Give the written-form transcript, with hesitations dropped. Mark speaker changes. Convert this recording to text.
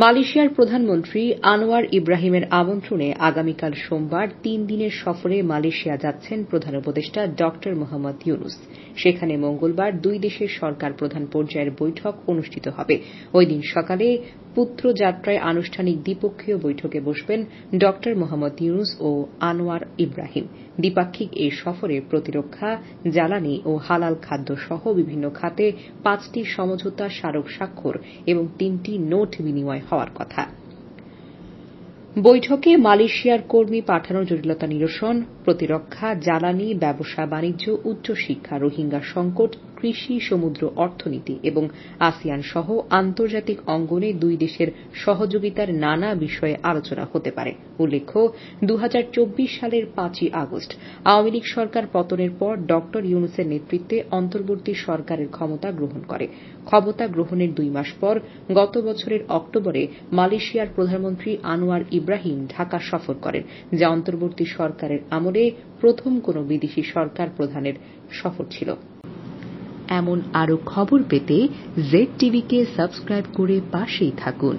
Speaker 1: মালয়েশিয়ার প্রধানমন্ত্রী আনোয়ার ইব্রাহিমের আমন্ত্রণে আগামীকাল সোমবার ৩ দিনের সফরে মালয়েশিয়া যাচ্ছেন প্রধান উপদেষ্টা ড মোহাম্মদ ইউনুস। সেখানে মঙ্গলবার দুই দেশের সরকার প্রধান পর্যায়ের বৈঠক অনুষ্ঠিত হবে। ওই দিন সকালে পুত্রযাত্রায় আনুষ্ঠানিক দ্বিপক্ষীয় বৈঠকে বসবেন ড মোহাম্মদ ইউনুস ও আনোয়ার ইব্রাহিম। দ্বিপাক্ষিক এই সফরে প্রতিরক্ষা, জ্বালানি ও হালাল খাদ্য সহ বিভিন্ন খাতে ৫টি সমঝোতা স্মারক স্বাক্ষর এবং ৩টি নোট বিনিময় হওয়ার কথা। বৈঠকে মালয়েশিয়ার কর্মী পাঠানোর জটিলতা নিরসন, প্রতিরক্ষা, জ্বালানি, ব্যবসা বাণিজ্য, উচ্চশিক্ষা, রোহিঙ্গা সংকট, কৃষি, সমুদ্র অর্থনীতি এবং আসিয়ান সহ আন্তর্জাতিক অঙ্গনে দুই দেশের সহযোগিতার নানা বিষয়ে আলোচনা হতে পারে। উল্লেখ্য, ২০২৪ সালের ৫ই আগস্ট আওয়ামী লীগ সরকার পতনের পর ড ইউনূসের নেতৃত্বে অন্তর্বর্তী সরকারের ক্ষমতা গ্রহণ করে। ক্ষমতা গ্রহণের ২ মাস পর গত বছরের অক্টোবরে মালয়েশিয়ার প্রধানমন্ত্রী আনোয়ার ইব্রাহিম ঢাকা সফর করেন, যা অন্তর্বর্তী সরকারের আমলে প্রথম কোন বিদেশী সরকার প্রধানের সফর ছিল। এমন আরো খবর পেতে ZTV কে সাবস্ক্রাইব করে পাশেই থাকুন।